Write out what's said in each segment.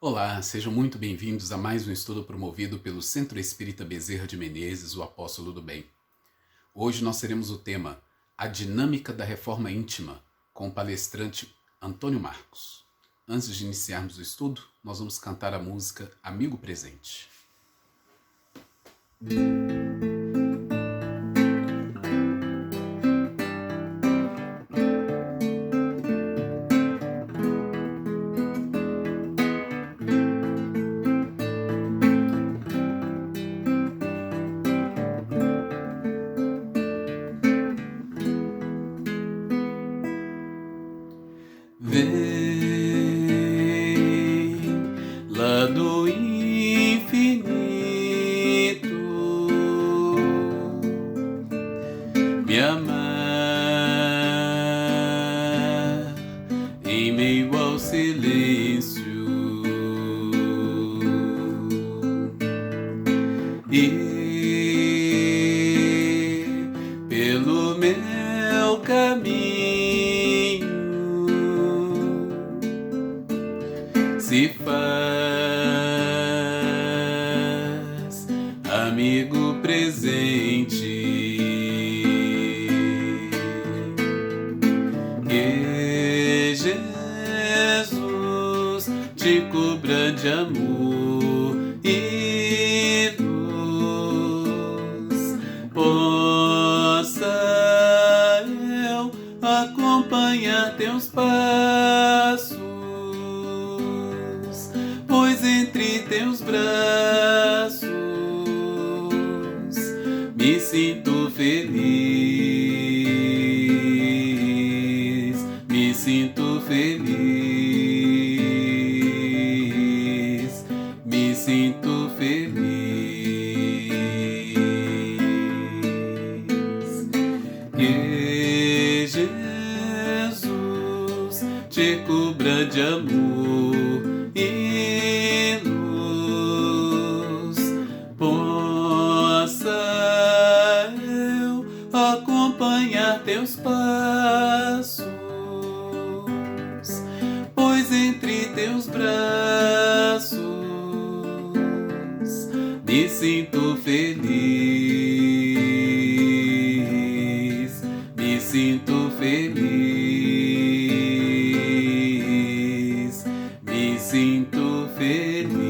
Olá, sejam muito bem-vindos a mais um estudo promovido pelo Centro Espírita Bezerra de Menezes, o Apóstolo do Bem. Hoje nós teremos o tema A Dinâmica da Reforma Íntima, com o palestrante Antônio Marcos. Antes de iniciarmos o estudo, nós vamos cantar a música Amigo Presente. Vem lá do infinito me amar em meio ao silêncio e pelo meu caminho se faz amigo presente. Que Jesus te cubra de amor e luz, possa eu acompanhar teus passos, pois entre teus braços me sinto feliz, me sinto feliz, me sinto feliz. Que Jesus te cubra de amor e luz, possa eu acompanhar teus passos, pois entre teus braços me sinto feliz, me sinto feliz, me sinto feliz.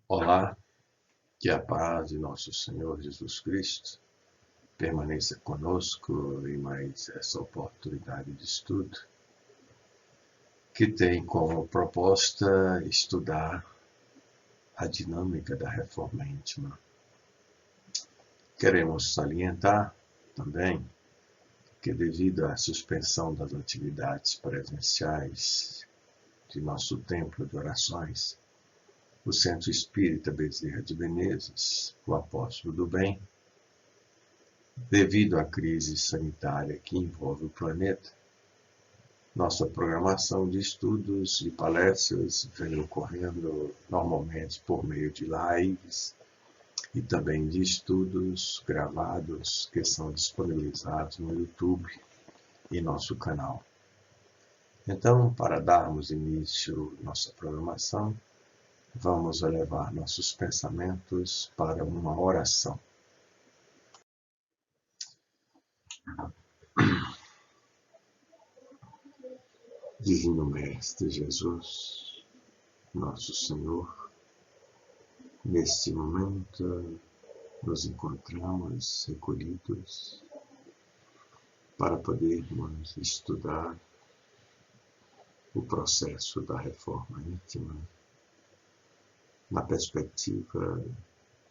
Olá, que a paz de nosso Senhor Jesus Cristo permaneça conosco em mais essa oportunidade de estudo, que tem como proposta estudar a dinâmica da reforma íntima. Queremos salientar também que, devido à suspensão das atividades presenciais de nosso templo de orações, o Centro Espírita Bezerra de Menezes, o Apóstolo do Bem, devido à crise sanitária que envolve o planeta, nossa programação de estudos e palestras vem ocorrendo normalmente por meio de lives e também de estudos gravados que são disponibilizados no YouTube e nosso canal. Então, para darmos início à nossa programação, vamos elevar nossos pensamentos para uma oração. Divino Mestre Jesus, nosso Senhor, neste momento nos encontramos recolhidos para podermos estudar o processo da reforma íntima na perspectiva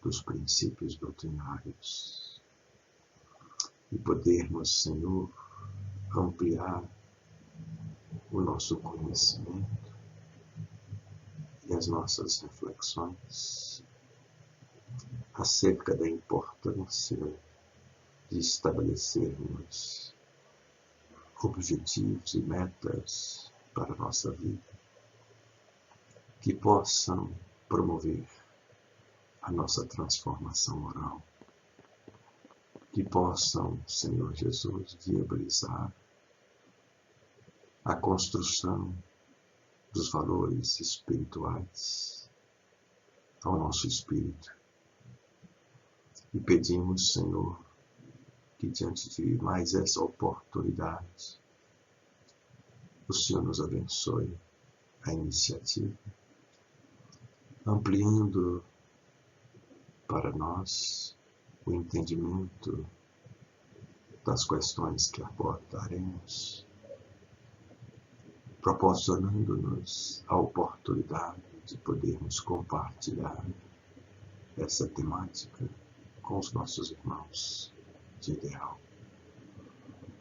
dos princípios doutrinários e podermos, Senhor, ampliar o nosso conhecimento e as nossas reflexões acerca da importância de estabelecermos objetivos e metas para a nossa vida, que possam promover a nossa transformação moral que possam, Senhor Jesus, viabilizar a construção dos valores espirituais ao nosso espírito. E pedimos, Senhor, que diante de mais essa oportunidade, o Senhor nos abençoe a iniciativa, ampliando para nós o entendimento das questões que abordaremos, proporcionando-nos a oportunidade de podermos compartilhar essa temática com os nossos irmãos de ideal.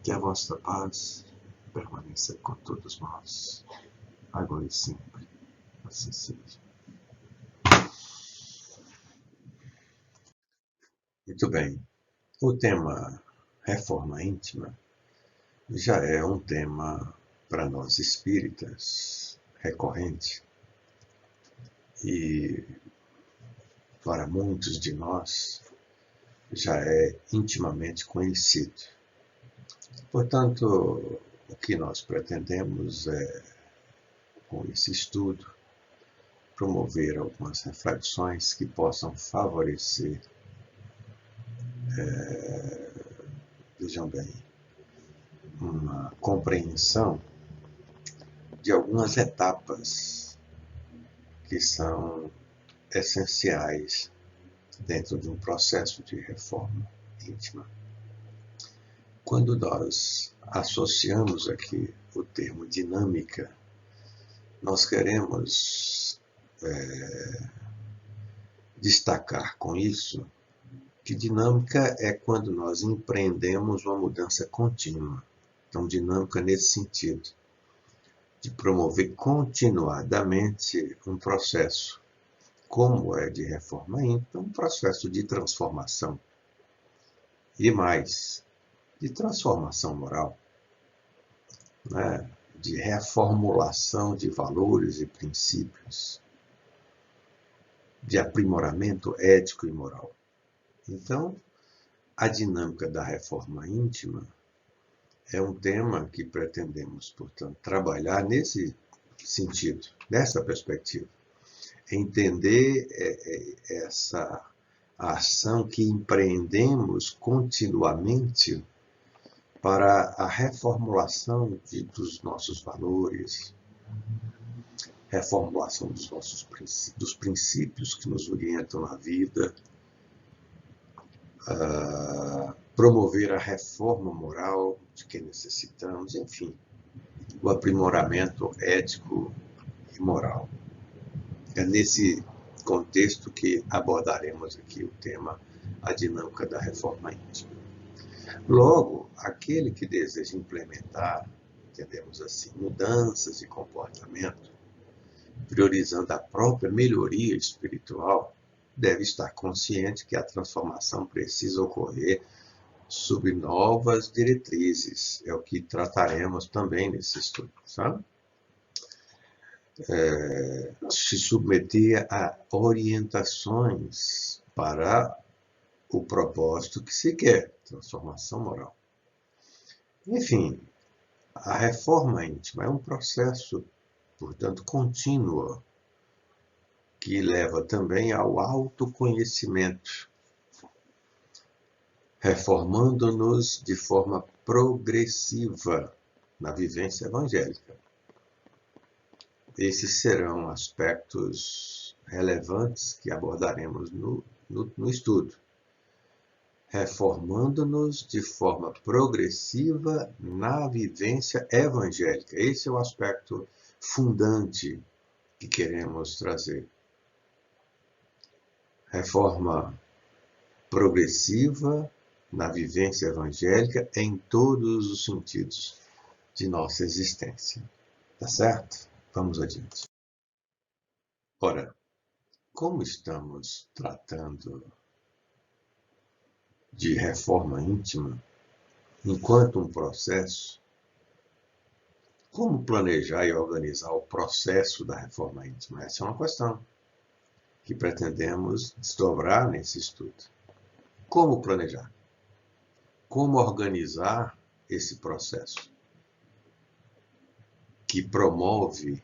Que a vossa paz permaneça com todos nós, agora e sempre. Assim seja. Muito bem. O tema reforma íntima já é um tema para nós espíritas recorrente e para muitos de nós já é intimamente conhecido. Portanto, o que nós pretendemos é, com esse estudo, promover algumas reflexões que possam favorecer, vejam bem, uma compreensão de algumas etapas que são essenciais dentro de um processo de reforma íntima. Quando nós associamos aqui o termo dinâmica, nós queremos destacar com isso que dinâmica é quando nós empreendemos uma mudança contínua. Então, dinâmica nesse sentido, de promover continuadamente um processo, como é de reforma íntima, um processo de transformação. E mais, de transformação moral, né? De reformulação de valores e princípios, de aprimoramento ético e moral. Então, a dinâmica da reforma íntima é um tema que pretendemos, portanto, trabalhar nesse sentido, nessa perspectiva. Entender essa ação que empreendemos continuamente para a reformulação dos nossos valores, reformulação dos princípios que nos orientam na vida, promover a reforma moral de que necessitamos, enfim, o aprimoramento ético e moral. É nesse contexto que abordaremos aqui o tema, a dinâmica da reforma íntima. Logo, aquele que deseja implementar, entendemos assim, mudanças de comportamento, priorizando a própria melhoria espiritual, deve estar consciente que a transformação precisa ocorrer sob novas diretrizes. É o que trataremos também nesse estudo, sabe? Se submeter a orientações para o propósito que se quer, transformação moral. Enfim, a reforma íntima é um processo, portanto, contínuo, que leva também ao autoconhecimento, reformando-nos de forma progressiva na vivência evangélica. Esses serão aspectos relevantes que abordaremos no estudo. Reformando-nos de forma progressiva na vivência evangélica. Esse é o aspecto fundante que queremos trazer. Reforma progressiva na vivência evangélica em todos os sentidos de nossa existência. Tá certo? Vamos adiante. Ora, como estamos tratando de reforma íntima enquanto um processo, como planejar e organizar o processo da reforma íntima? Essa é uma questão que pretendemos desdobrar nesse estudo. Como planejar? como organizar esse processo que promove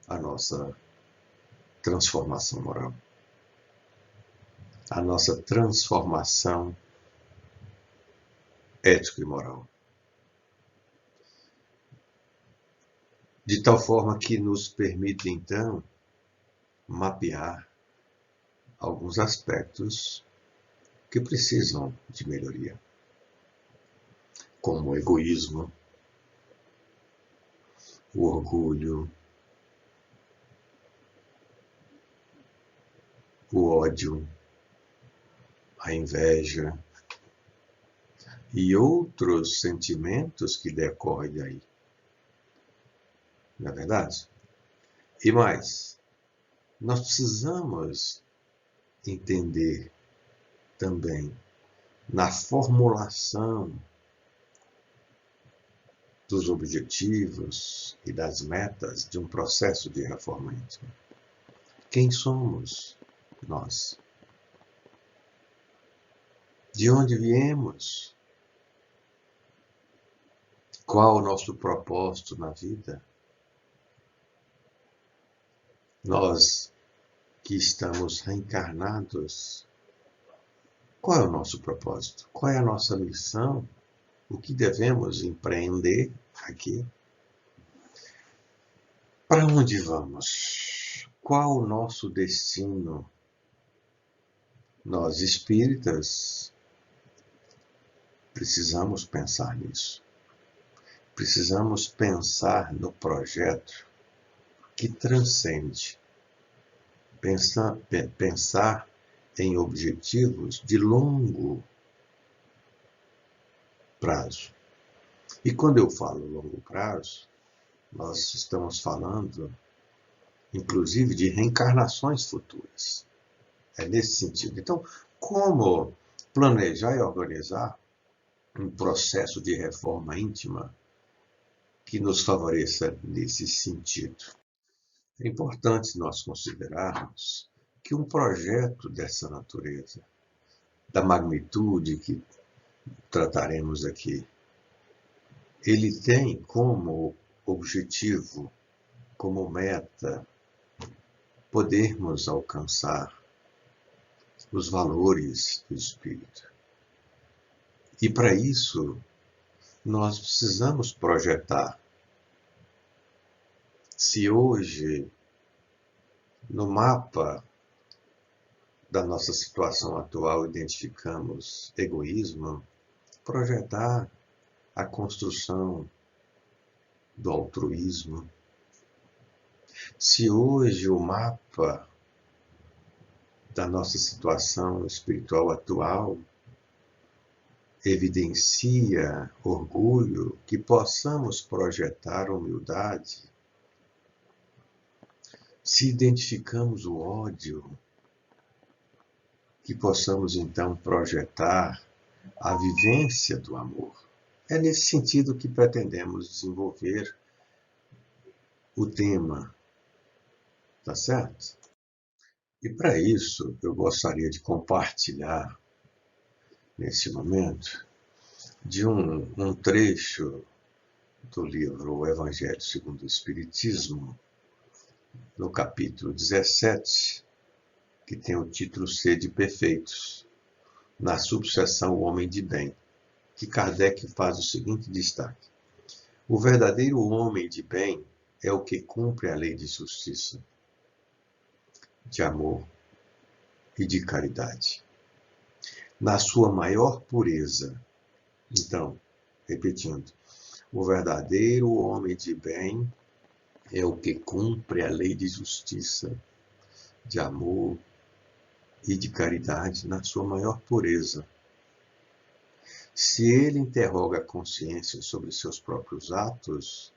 a nossa transformação moral, a nossa transformação ética e moral, de tal forma que nos permite, então, mapear alguns aspectos que precisam de melhoria, como o egoísmo, o orgulho, o ódio, a inveja e outros sentimentos que decorrem daí. Não é verdade? E mais, nós precisamos entender também na formulação dos objetivos e das metas de um processo de reforma íntima. Quem somos nós? De onde viemos? Qual o nosso propósito na vida? Nós que estamos reencarnados, qual é o nosso propósito? Qual é a nossa missão? O que devemos empreender aqui? Para onde vamos? Qual o nosso destino? Nós espíritas precisamos pensar nisso. Precisamos pensar no projeto que transcende. Pensar em objetivos de longo prazo. E quando eu falo longo prazo, nós estamos falando, inclusive, de reencarnações futuras. É nesse sentido. Então, como planejar e organizar um processo de reforma íntima que nos favoreça nesse sentido? É importante nós considerarmos que um projeto dessa natureza, da magnitude que trataremos aqui, ele tem como objetivo, como meta, podermos alcançar os valores do espírito. E para isso, nós precisamos projetar. Se hoje, no mapa da nossa situação atual, identificamos egoísmo, projetar a construção do altruísmo. Se hoje o mapa da nossa situação espiritual atual evidencia orgulho, que possamos projetar humildade. Se identificamos o ódio, que possamos então projetar a vivência do amor. É nesse sentido que pretendemos desenvolver o tema, tá certo? E para isso, eu gostaria de compartilhar, nesse momento, de um trecho do livro O Evangelho segundo o Espiritismo, no capítulo 17, que tem o título Sede Perfeitos, na subseção O Homem de Bem, que Kardec faz o seguinte destaque: o verdadeiro homem de bem é o que cumpre a lei de justiça, de amor e de caridade, na sua maior pureza. Então, repetindo, o verdadeiro homem de bem é o que cumpre a lei de justiça, de amor e de caridade na sua maior pureza. Se ele interroga a consciência sobre seus próprios atos,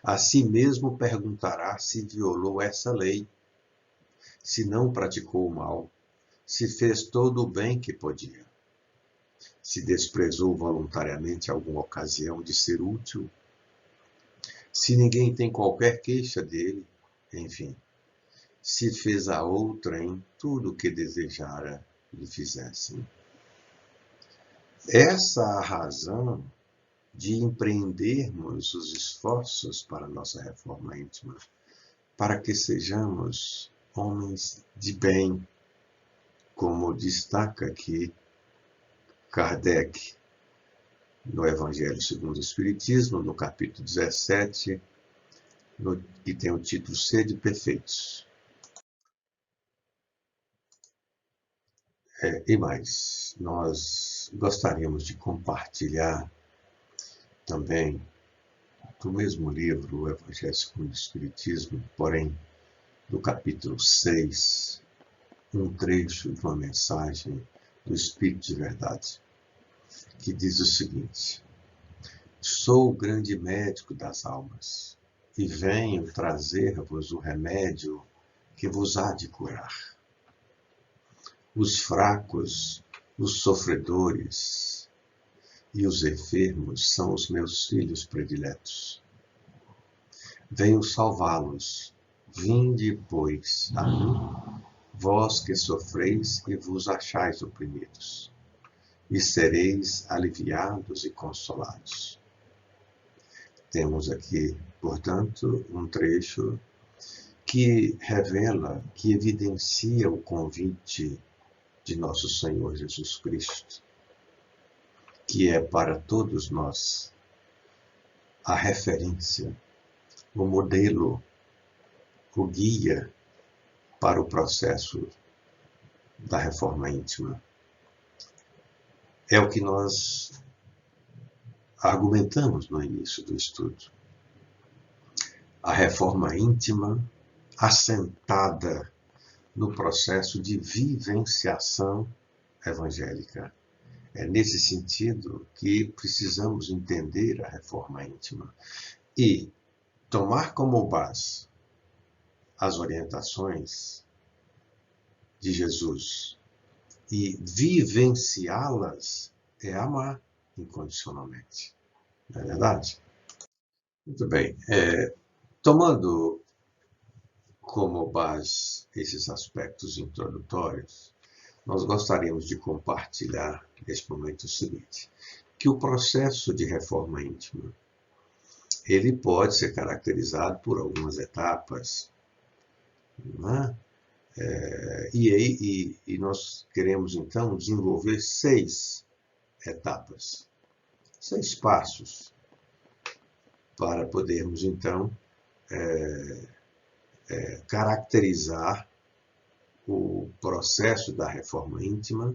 a si mesmo perguntará se violou essa lei, se não praticou o mal, se fez todo o bem que podia, se desprezou voluntariamente alguma ocasião de ser útil, se ninguém tem qualquer queixa dele, enfim, se fez a outrem tudo o que desejara lhe fizessem. Essa é a razão de empreendermos os esforços para a nossa reforma íntima, para que sejamos homens de bem, como destaca aqui Kardec no Evangelho segundo o Espiritismo, no capítulo 17, que tem o título Sede Perfeitos. E mais, nós gostaríamos de compartilhar também do mesmo livro, o Evangelho segundo o Espiritismo, porém, do capítulo 6, um trecho de uma mensagem do Espírito de Verdade, que diz o seguinte: sou o grande médico das almas, e venho trazer-vos o remédio que vos há de curar. Os fracos, os sofredores e os enfermos são os meus filhos prediletos. Venho salvá-los. Vinde, pois, a mim, vós que sofreis e vos achais oprimidos, e sereis aliviados e consolados. Temos aqui, portanto, um trecho que revela, que evidencia o convite de nosso Senhor Jesus Cristo, que é para todos nós a referência, o modelo, o guia para o processo da reforma íntima. É o que nós argumentamos no início do estudo. A reforma íntima assentada no processo de vivenciação evangélica. É nesse sentido que precisamos entender a reforma íntima e tomar como base as orientações de Jesus e vivenciá-las é amar incondicionalmente. Não é verdade? Muito bem. Tomando como base esses aspectos introdutórios, nós gostaríamos de compartilhar neste momento o seguinte, que o processo de reforma íntima, ele pode ser caracterizado por algumas etapas, né? E nós queremos, então, desenvolver 6 etapas, 6 passos, para podermos, então, caracterizar o processo da reforma íntima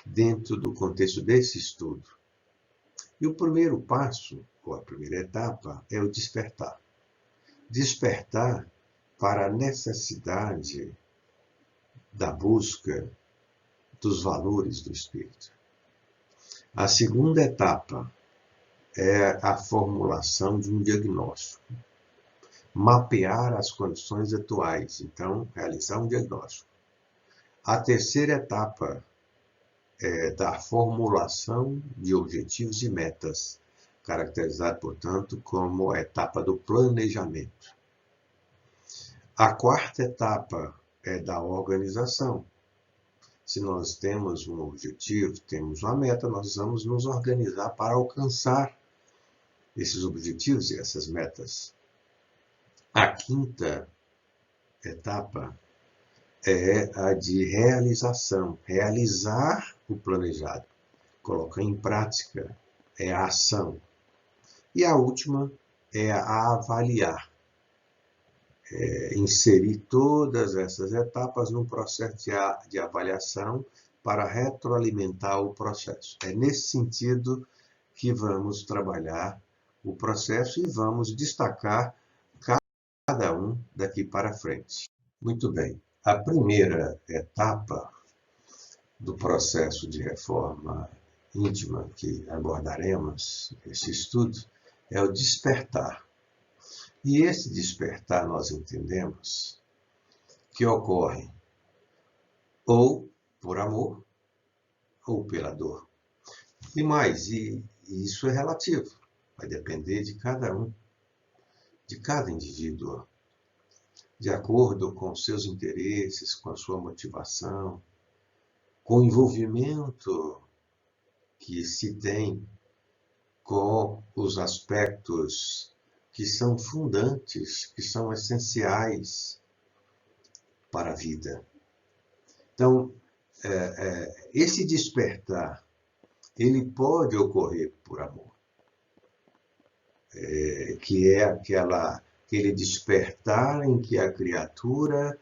dentro do contexto desse estudo. E o primeiro passo, ou a primeira etapa, é o despertar. Despertar para a necessidade da busca dos valores do espírito. A segunda etapa é a formulação de um diagnóstico. Mapear as condições atuais, então, realizar um diagnóstico. A terceira etapa é da formulação de objetivos e metas, caracterizada, portanto, como a etapa do planejamento. A quarta etapa é da organização. Se nós temos um objetivo, temos uma meta, nós vamos nos organizar para alcançar esses objetivos e essas metas. A quinta etapa é a de realização, realizar o planejado, colocar em prática, é a ação. E a última é a avaliar, inserir todas essas etapas num processo de avaliação para retroalimentar o processo. É nesse sentido que vamos trabalhar o processo e vamos destacar cada um daqui para frente. Muito bem. A primeira etapa do processo de reforma íntima que abordaremos nesse estudo é o despertar. E esse despertar nós entendemos que ocorre ou por amor ou pela dor. E mais, e isso é relativo, vai depender de cada um, de cada indivíduo, de acordo com seus interesses, com a sua motivação, com o envolvimento que se tem com os aspectos que são fundantes, que são essenciais para a vida. Então, esse despertar, ele pode ocorrer por amor, que é aquele despertar em que a criatura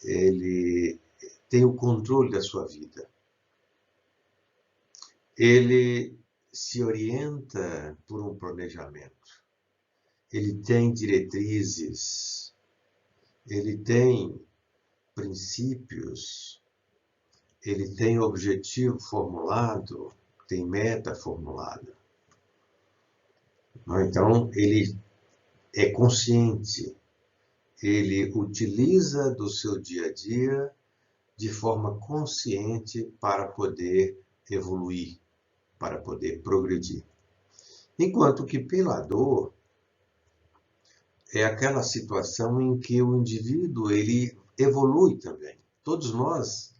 ele tem o controle da sua vida. Ele se orienta por um planejamento. Ele tem diretrizes, ele tem princípios, ele tem objetivo formulado, tem meta formulada. Então, ele é consciente, ele utiliza do seu dia a dia de forma consciente para poder evoluir, para poder progredir. Enquanto que pela dor é aquela situação em que o indivíduo ele evolui também. Todos nós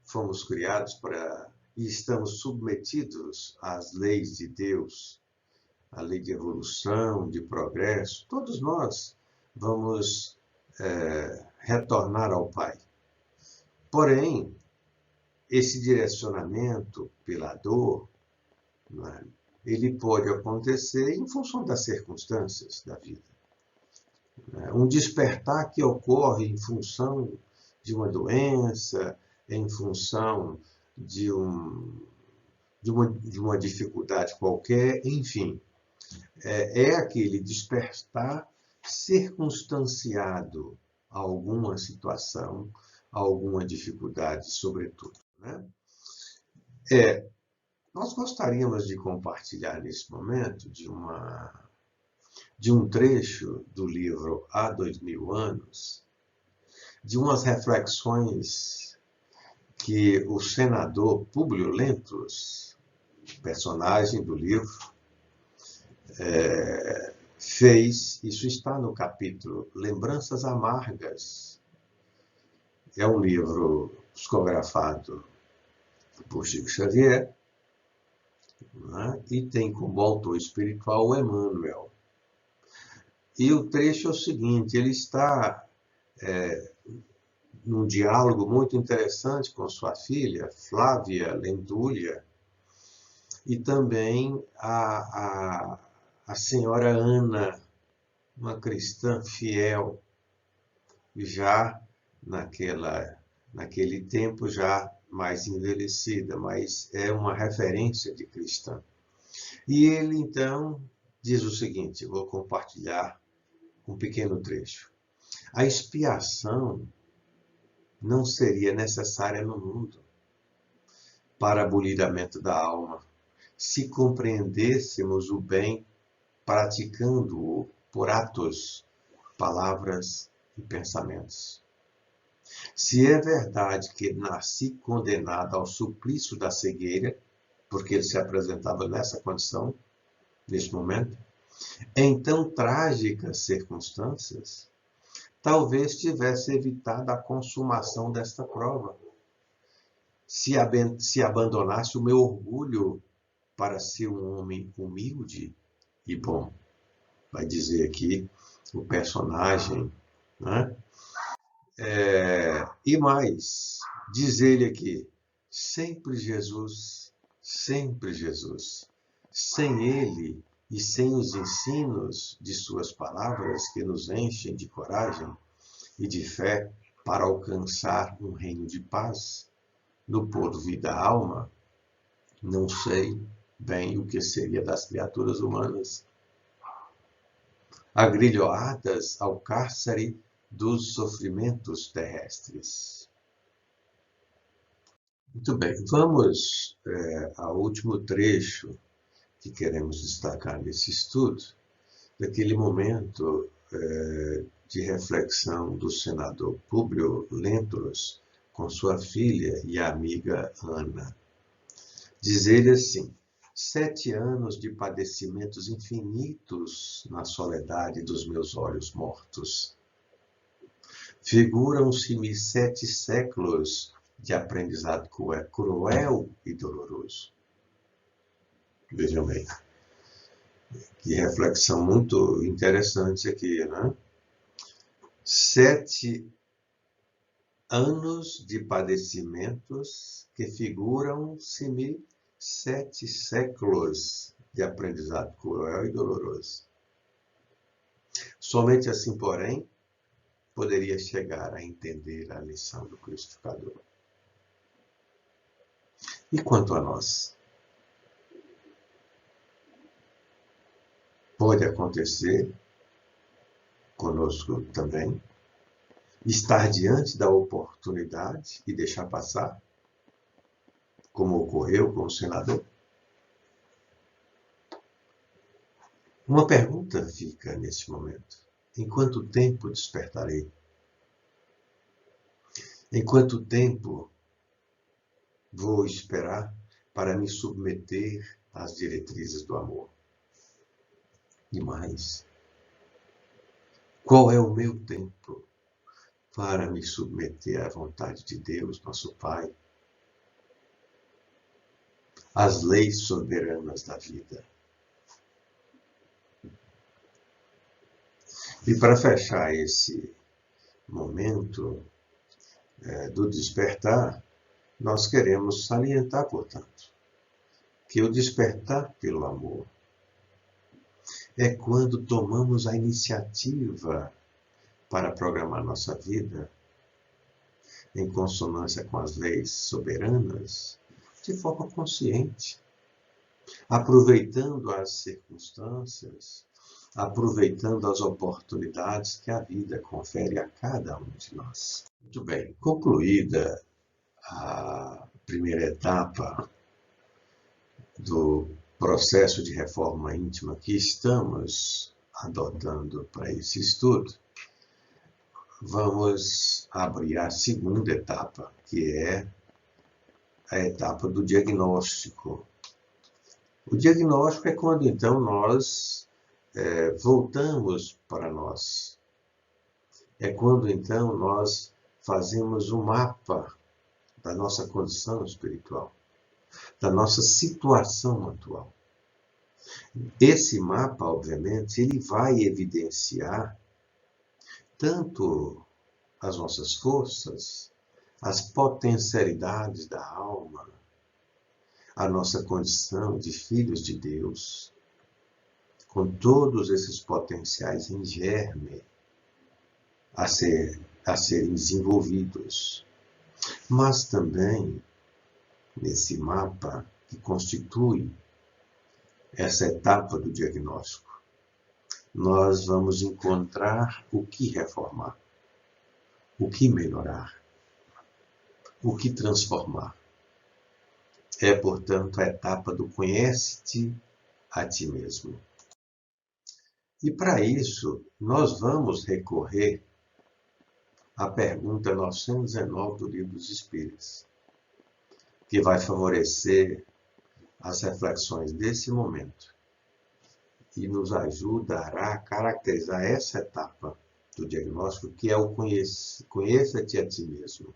fomos criados para e estamos submetidos às leis de Deus, a lei de evolução, de progresso. Todos nós vamos retornar ao Pai. Porém, esse direcionamento pela dor, ele pode acontecer em função das circunstâncias da vida. Um despertar que ocorre em função de uma doença, em função de uma dificuldade qualquer, enfim. É aquele despertar circunstanciado a alguma situação, a alguma dificuldade, sobretudo. Né? Nós gostaríamos de compartilhar nesse momento de um trecho do livro Há 2000 anos, de umas reflexões que o senador Públio Lentulus, personagem do livro, fez. Isso está no capítulo Lembranças Amargas. É um livro psicografado por Chico Xavier, né? E tem como autor espiritual o Emmanuel. E o trecho é o seguinte, ele está num diálogo muito interessante com sua filha, Flávia Lentulha, e também a senhora Ana, uma cristã fiel, já naquele tempo já mais envelhecida, mas é uma referência de cristã. E ele, então, diz o seguinte, vou compartilhar um pequeno trecho. A expiação não seria necessária no mundo para abolimento da alma, se compreendêssemos o bem praticando-o por atos, palavras e pensamentos. Se é verdade que nasci condenado ao suplício da cegueira, porque ele se apresentava nessa condição, nesse momento, em tão trágicas circunstâncias, talvez tivesse evitado a consumação desta prova, se abandonasse o meu orgulho para ser um homem humilde e bom. Vai dizer aqui o personagem, né? E mais, diz ele aqui, sempre Jesus, sempre Jesus. Sem ele e sem os ensinos de suas palavras que nos enchem de coragem e de fé para alcançar um reino de paz, no pôr-do-vir da alma, não sei bem o que seria das criaturas humanas, agrilhoadas ao cárcere dos sofrimentos terrestres. Muito bem, vamos ao último trecho que queremos destacar nesse estudo, daquele momento de reflexão do senador Públio Lentulus com sua filha e amiga Ana. Diz ele assim, 7 anos de padecimentos infinitos na soledade dos meus olhos mortos. Figuram-se-me 7 séculos de aprendizado cruel e doloroso. Vejam bem, que reflexão muito interessante aqui, né? 7 anos de padecimentos que figuram-se-me 7 séculos de aprendizado cruel e doloroso. Somente assim, porém, poderia chegar a entender a lição do crucificador. E quanto a nós? Pode acontecer conosco também estar diante da oportunidade e deixar passar, como ocorreu com o senador? Uma pergunta fica nesse momento: em quanto tempo despertarei? Em quanto tempo vou esperar para me submeter às diretrizes do amor? E mais, qual é o meu tempo para me submeter à vontade de Deus, nosso Pai, às leis soberanas da vida? E para fechar esse momento do despertar, nós queremos salientar, portanto, que o despertar pelo amor é quando tomamos a iniciativa para programar nossa vida em consonância com as leis soberanas, de forma consciente, aproveitando as circunstâncias, aproveitando as oportunidades que a vida confere a cada um de nós. Muito bem, concluída a primeira etapa do processo de reforma íntima que estamos adotando para esse estudo, vamos abrir a segunda etapa, que é a etapa do diagnóstico. O diagnóstico é quando, então, nós voltamos para nós. É quando, então, nós fazemos um mapa da nossa condição espiritual, da nossa situação atual. Esse mapa, obviamente, ele vai evidenciar tanto as nossas forças, as potencialidades da alma, a nossa condição de filhos de Deus, com todos esses potenciais em germe a serem desenvolvidos. Mas também, nesse mapa que constitui essa etapa do diagnóstico, nós vamos encontrar o que reformar, o que melhorar, o que transformar. É, portanto, a etapa do conhece-te a ti mesmo. E para isso, nós vamos recorrer à pergunta 919 do Livro dos Espíritos, que vai favorecer as reflexões desse momento e nos ajudará a caracterizar essa etapa do diagnóstico, que é o conheça-te a ti mesmo.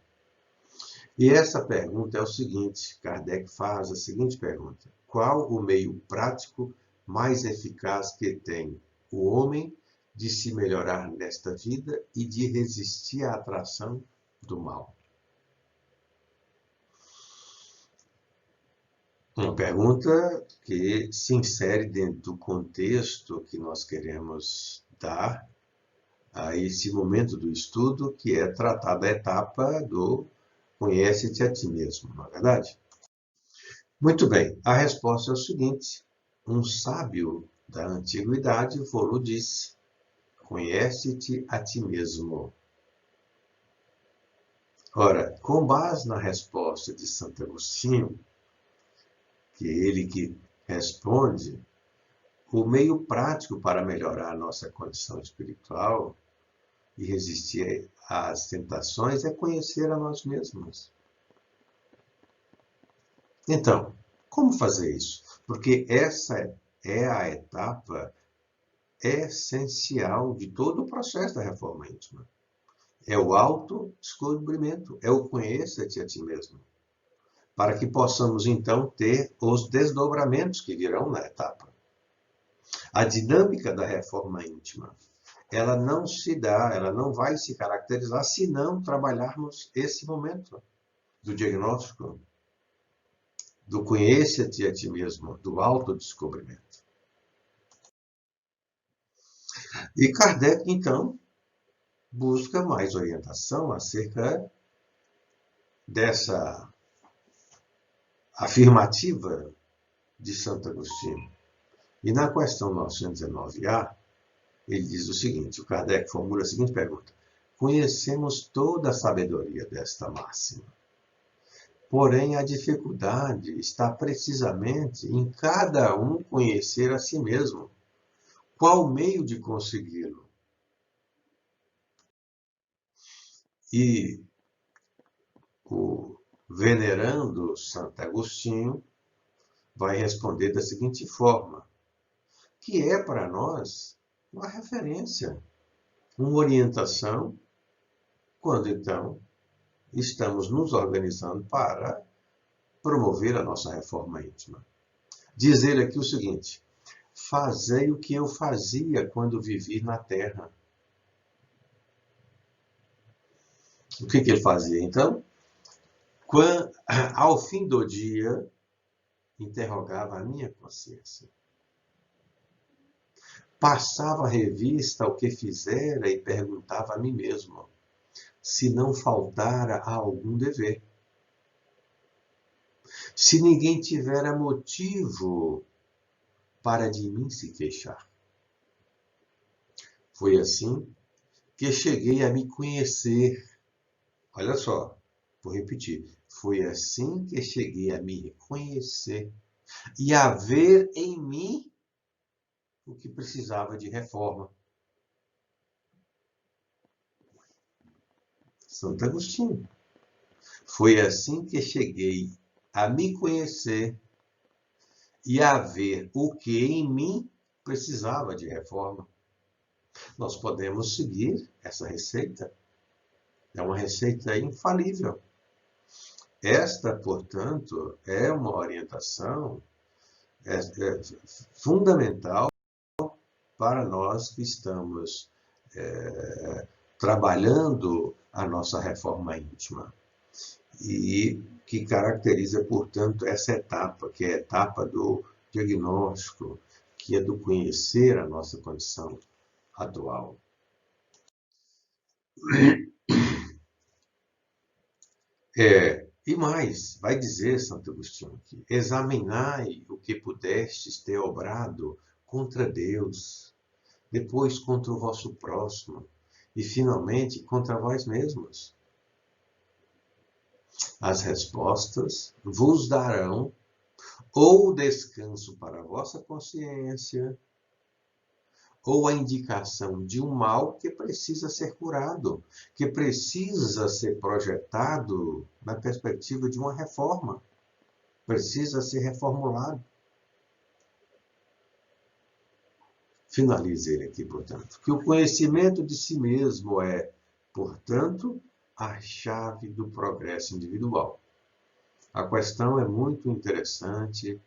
E essa pergunta é o seguinte: Kardec faz a seguinte pergunta: qual o meio prático mais eficaz que tem o homem de se melhorar nesta vida e de resistir à atração do mal? Uma pergunta que se insere dentro do contexto que nós queremos dar a esse momento do estudo, que é tratar da etapa do conhece-te a ti mesmo, não é verdade? Muito bem, a resposta é o seguinte: um sábio da antiguidade falou disse: conhece-te a ti mesmo. Ora, com base na resposta de Santo Agostinho, que é ele que responde, o meio prático para melhorar a nossa condição espiritual e resistir às tentações é conhecer a nós mesmos. Então, como fazer isso? Porque essa é a etapa essencial de todo o processo da reforma íntima. É o autodescobrimento, é o conheça-te a ti mesmo. para que possamos, então, ter os desdobramentos que virão na etapa. A dinâmica da reforma íntima, ela não se dá, ela não vai se caracterizar se não trabalharmos esse momento do diagnóstico, do conheça-te a ti mesmo, do autodescobrimento. E Kardec, então, busca mais orientação acerca dessa afirmativa de Santo Agostinho. E na questão 919A, ele diz o seguinte, o Kardec formula a seguinte pergunta: conhecemos toda a sabedoria desta máxima, porém a dificuldade está precisamente em cada um conhecer a si mesmo. Qual o meio de consegui-lo? E o venerando Santo Agostinho vai responder da seguinte forma, que é para nós uma referência, uma orientação, quando então estamos nos organizando para promover a nossa reforma íntima. Diz ele aqui o seguinte: fazei o que eu fazia quando vivi na terra. O que ele fazia, então? Ao fim do dia, interrogava a minha consciência. Passava a revista ao que fizera e perguntava a mim mesmo se não faltara a algum dever. Se ninguém tivera motivo para de mim se queixar. Foi assim que cheguei a me conhecer. Olha só, vou repetir. Foi assim que cheguei a me reconhecer e a ver em mim o que precisava de reforma. Santo Agostinho. Foi assim que cheguei a me conhecer e a ver o que em mim precisava de reforma. Nós podemos seguir essa receita. É uma receita infalível. Esta, portanto, é uma orientação fundamental para nós que estamos trabalhando a nossa reforma íntima e que caracteriza, portanto, essa etapa, que é a etapa do diagnóstico, que é do conhecer a nossa condição atual. E mais, vai dizer Santo Agostinho aqui, examinai o que pudestes ter obrado contra Deus, depois contra o vosso próximo, e finalmente contra vós mesmos. As respostas vos darão ou descanso para a vossa consciência, ou a indicação de um mal que precisa ser curado, que precisa ser projetado na perspectiva de uma reforma, precisa ser reformulado. Finalize ele aqui, portanto, que o conhecimento de si mesmo é, portanto, a chave do progresso individual. A questão é muito interessante,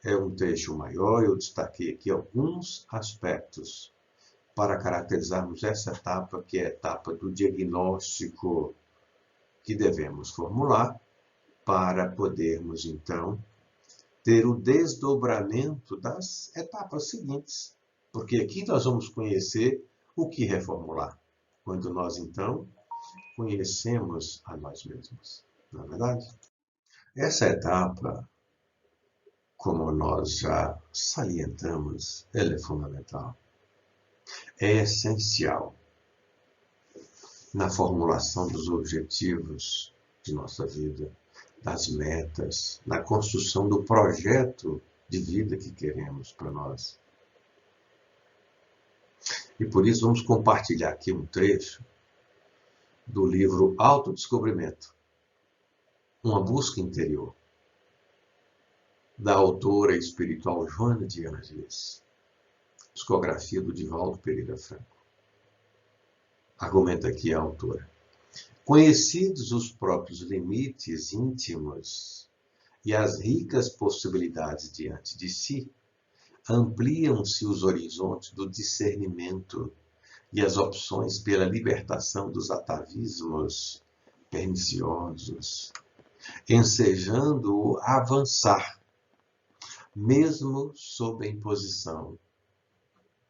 é um trecho maior, eu destaquei aqui alguns aspectos para caracterizarmos essa etapa, que é a etapa do diagnóstico que devemos formular para podermos, então, ter o desdobramento das etapas seguintes. Porque aqui nós vamos conhecer o que reformular, quando nós, então, conhecemos a nós mesmos. Não é verdade? Essa etapa, como nós já salientamos, ela é fundamental. É essencial na formulação dos objetivos de nossa vida, das metas, na construção do projeto de vida que queremos para nós. E por isso vamos compartilhar aqui um trecho do livro Autodescobrimento, uma busca interior, da autora espiritual Joana de Ângeles, psicografia do Divaldo Pereira Franco. Argumenta aqui a autora. Conhecidos os próprios limites íntimos, e as ricas possibilidades diante de si, ampliam-se os horizontes do discernimento e as opções pela libertação dos atavismos perniciosos, ensejando-o a avançar, mesmo sob a imposição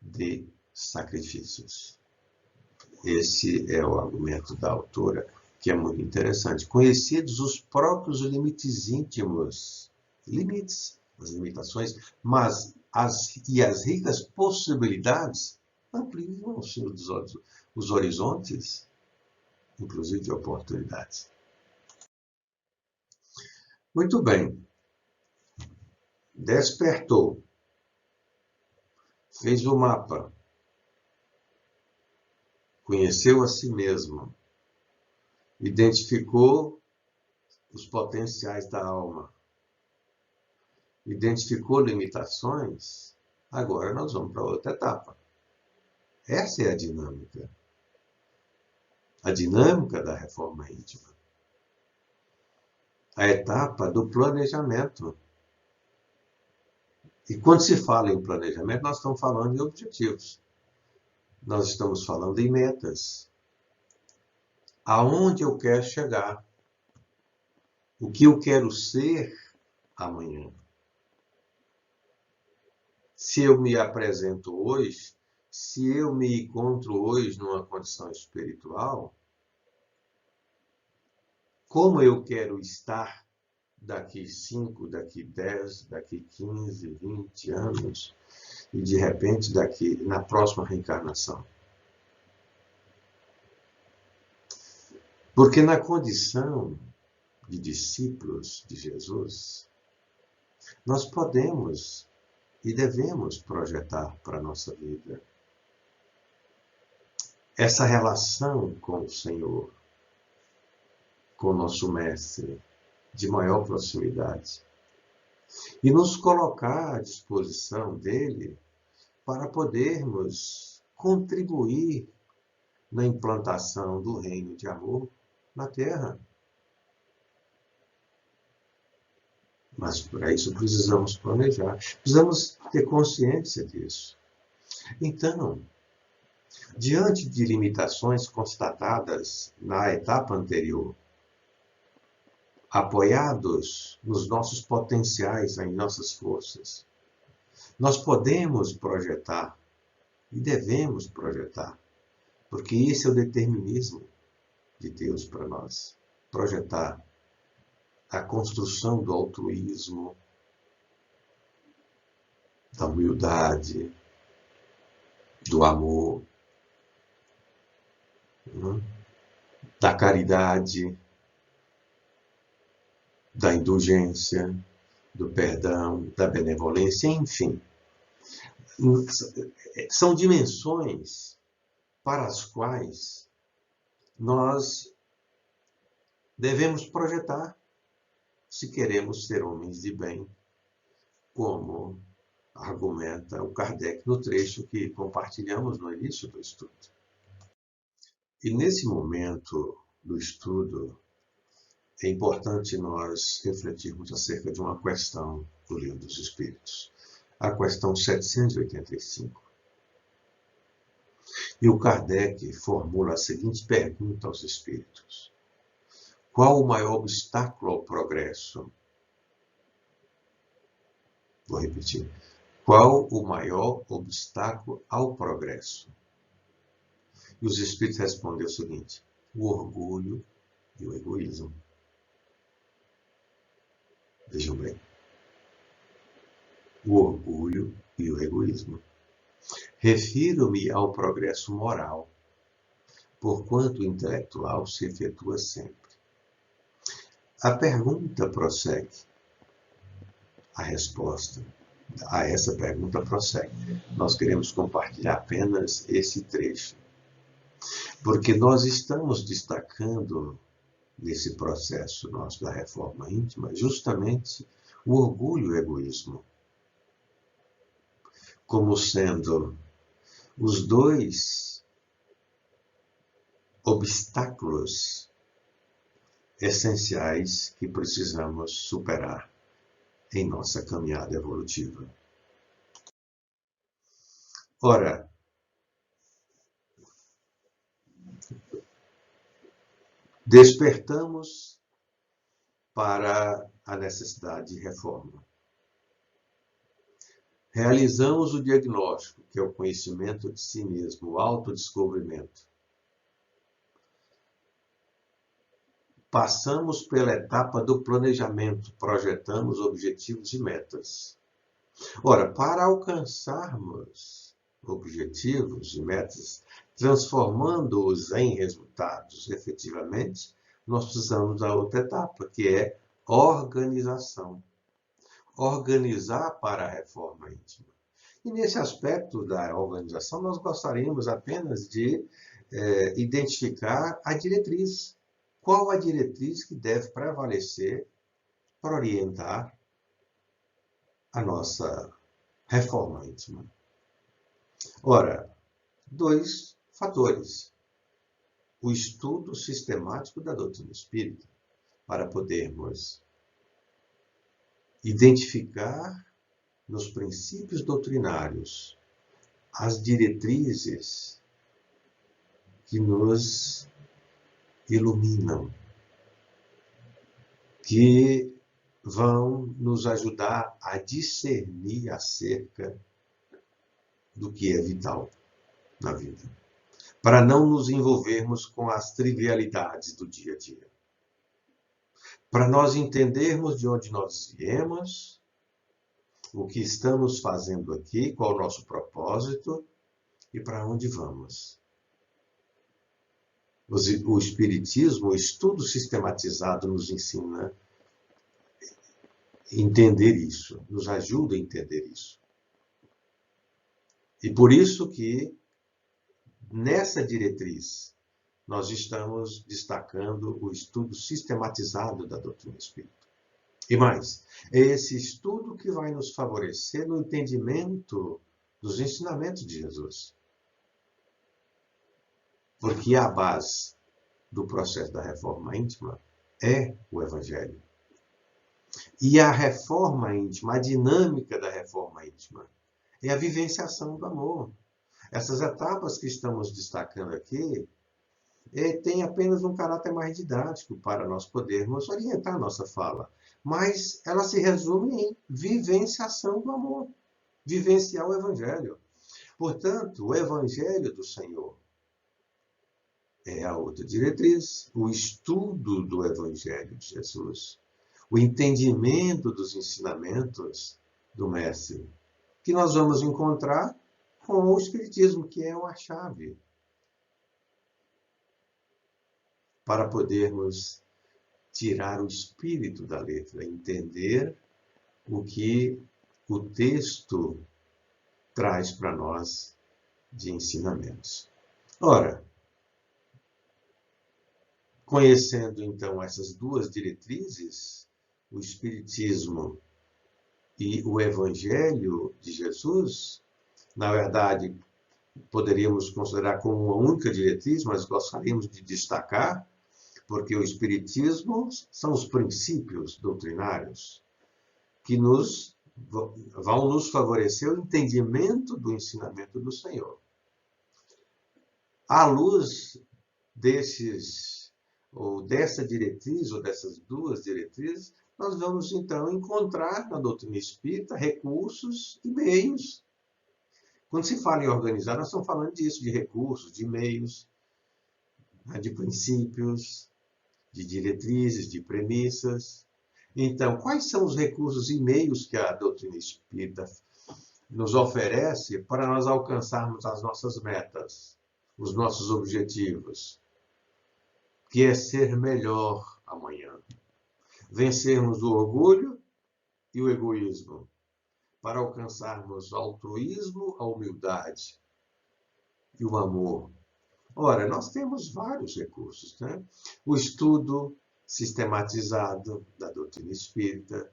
de sacrifícios. Esse é o argumento da autora, que é muito interessante. Conhecidos os próprios limites íntimos, as limitações, mas as ricas possibilidades ampliam os horizontes, inclusive de oportunidades. Muito bem. Despertou. Fez o mapa. Conheceu a si mesmo. Identificou os potenciais da alma. Identificou limitações. Agora nós vamos para outra etapa. Essa é a dinâmica. A dinâmica da reforma íntima. A etapa do planejamento. E quando se fala em planejamento, nós estamos falando em objetivos. Nós estamos falando em metas. Aonde eu quero chegar? O que eu quero ser amanhã? Se eu me apresento hoje, se eu me encontro hoje numa condição espiritual, como eu quero estar daqui 5, daqui 10, daqui 15, 20 anos, e de repente na próxima reencarnação? Porque na condição de discípulos de Jesus, nós podemos e devemos projetar para a nossa vida essa relação com o Senhor, com o nosso Mestre, de maior proximidade, e nos colocar à disposição dele para podermos contribuir na implantação do reino de amor na Terra. Mas para isso precisamos planejar, precisamos ter consciência disso. Então, diante de limitações constatadas na etapa anterior, apoiados nos nossos potenciais, em nossas forças, nós podemos projetar e devemos projetar, porque esse é o determinismo de Deus para nós. Projetar a construção do altruísmo, da humildade, do amor, da caridade, da indulgência, do perdão, da benevolência, enfim. São dimensões para as quais nós devemos projetar se queremos ser homens de bem, como argumenta o Kardec no trecho que compartilhamos no início do estudo. E nesse momento do estudo, é importante nós refletirmos acerca de uma questão do Livro dos Espíritos, a questão 785. E o Kardec formula a seguinte pergunta aos espíritos: qual o maior obstáculo ao progresso? Vou repetir. Qual o maior obstáculo ao progresso? E os espíritos respondem o seguinte: o orgulho e o egoísmo. Vejam bem. O orgulho e o egoísmo. Refiro-me ao progresso moral, porquanto o intelectual se efetua sempre. A pergunta prossegue. A resposta a essa pergunta prossegue. Nós queremos compartilhar apenas esse trecho, porque nós estamos destacando nesse processo nosso da reforma íntima justamente o orgulho e o egoísmo, como sendo os dois obstáculos essenciais que precisamos superar em nossa caminhada evolutiva. Ora, despertamos para a necessidade de reforma. Realizamos o diagnóstico, que é o conhecimento de si mesmo, o autodescobrimento. Passamos pela etapa do planejamento, projetamos objetivos e metas. Ora, para alcançarmos objetivos e metas, transformando-os em resultados efetivamente, nós precisamos da outra etapa, que é organização. Organizar para a reforma íntima. E nesse aspecto da organização, nós gostaríamos apenas de identificar a diretriz. Qual a diretriz que deve prevalecer para orientar a nossa reforma íntima? Ora, 2 fatores. O estudo sistemático da doutrina espírita, para podermos identificar nos princípios doutrinários as diretrizes que nos iluminam, que vão nos ajudar a discernir acerca do que é vital na vida, para não nos envolvermos com as trivialidades do dia a dia, para nós entendermos de onde nós viemos, o que estamos fazendo aqui, qual o nosso propósito e para onde vamos. O Espiritismo, o estudo sistematizado, nos ensina a entender isso, nos ajuda a entender isso. E por isso que, nessa diretriz, nós estamos destacando o estudo sistematizado da doutrina espírita. E mais, é esse estudo que vai nos favorecer no entendimento dos ensinamentos de Jesus. Porque a base do processo da reforma íntima é o Evangelho. E a reforma íntima, a dinâmica da reforma íntima, é a vivenciação do amor. Essas etapas que estamos destacando aqui têm apenas um caráter mais didático para nós podermos orientar a nossa fala. Mas ela se resume em vivenciação do amor, vivenciar o Evangelho. Portanto, o Evangelho do Senhor é a outra diretriz, o estudo do Evangelho de Jesus, o entendimento dos ensinamentos do Mestre, que nós vamos encontrar com o Espiritismo, que é uma chave para podermos tirar o espírito da letra, entender o que o texto traz para nós de ensinamentos. Ora, conhecendo então essas 2 diretrizes, o Espiritismo e o Evangelho de Jesus, na verdade, poderíamos considerar como uma única diretriz, mas gostaríamos de destacar, porque o Espiritismo são os princípios doutrinários que vão nos favorecer o entendimento do ensinamento do Senhor. À luz dessa diretriz, ou dessas 2 diretrizes, nós vamos, então, encontrar na doutrina espírita recursos e meios. Quando se fala em organizar, nós estamos falando disso, de recursos, de meios, de princípios, de diretrizes, de premissas. Então, quais são os recursos e meios que a doutrina espírita nos oferece para nós alcançarmos as nossas metas, os nossos objetivos, que é ser melhor amanhã? Vencermos o orgulho e o egoísmo, para alcançarmos o altruísmo, a humildade e o amor. Ora, nós temos vários recursos, né? O estudo sistematizado da doutrina espírita,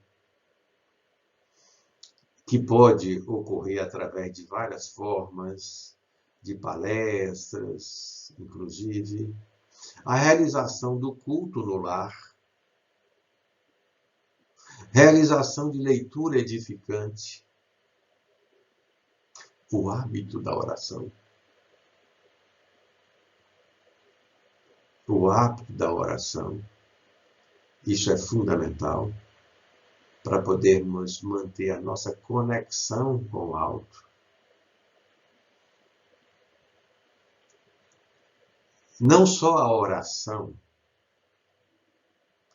que pode ocorrer através de várias formas, de palestras, inclusive. A realização do culto no lar, realização de leitura edificante, o hábito da oração. O hábito da oração, isso é fundamental para podermos manter a nossa conexão com o alto. Não só a oração,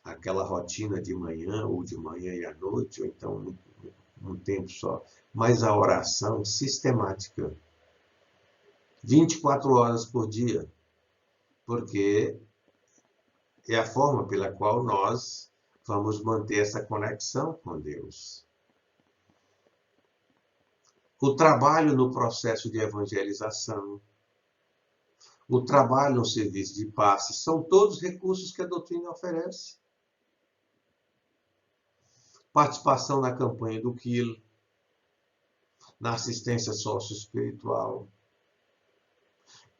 aquela rotina de manhã, ou de manhã e à noite, ou então um tempo só, mas a oração sistemática, 24 horas por dia, porque é a forma pela qual nós vamos manter essa conexão com Deus. O trabalho no processo de evangelização, o trabalho no serviço de passe, são todos recursos que a doutrina oferece. Participação na campanha do Quilo, na assistência socioespiritual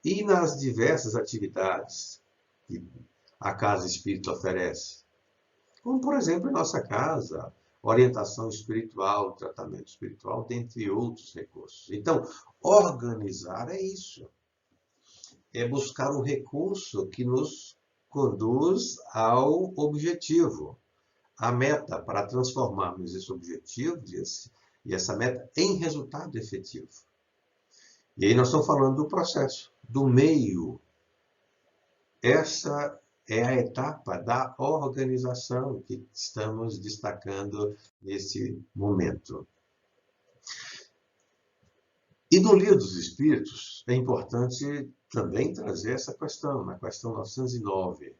e nas diversas atividades que a Casa Espírita oferece. Como, por exemplo, em nossa casa, orientação espiritual, tratamento espiritual, dentre outros recursos. Então, organizar é isso. É buscar o recurso que nos conduz ao objetivo, a meta, para transformarmos esse objetivo e essa meta em resultado efetivo. E aí nós estamos falando do processo, do meio. Essa é a etapa da organização que estamos destacando nesse momento. E no Livro dos Espíritos, é importante também trazer essa questão, na questão 909.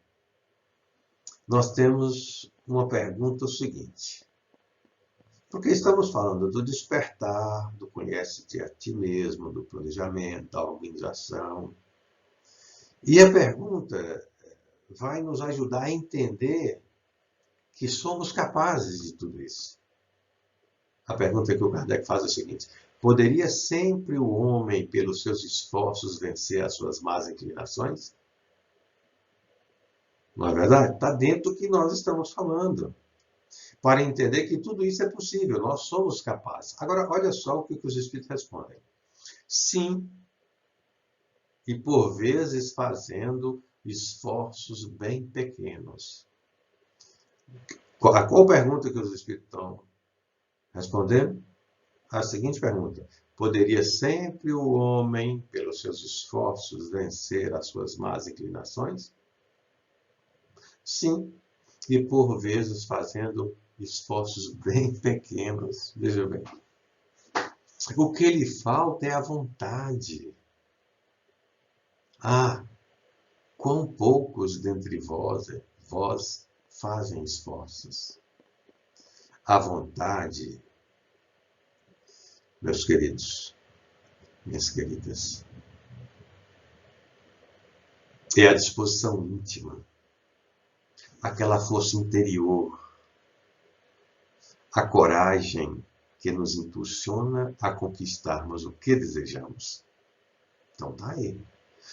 Nós temos uma pergunta seguinte. Porque estamos falando do despertar, do conhece-te a ti mesmo, do planejamento, da organização. E a pergunta vai nos ajudar a entender que somos capazes de tudo isso. A pergunta que o Kardec faz é a seguinte: poderia sempre o homem, pelos seus esforços, vencer as suas más inclinações? Não é verdade? Está dentro do que nós estamos falando. Para entender que tudo isso é possível, nós somos capazes. Agora, olha só o que os Espíritos respondem. Sim, e por vezes fazendo esforços bem pequenos. Qual pergunta que os Espíritos estão respondendo? A seguinte pergunta: poderia sempre o homem, pelos seus esforços, vencer as suas más inclinações? Sim, e por vezes fazendo esforços bem pequenos. Veja bem. O que lhe falta é a vontade. Ah, quão poucos dentre vós fazem esforços. A vontade, meus queridos, minhas queridas, é a disposição íntima, aquela força interior, a coragem que nos impulsiona a conquistarmos o que desejamos. Então tá aí.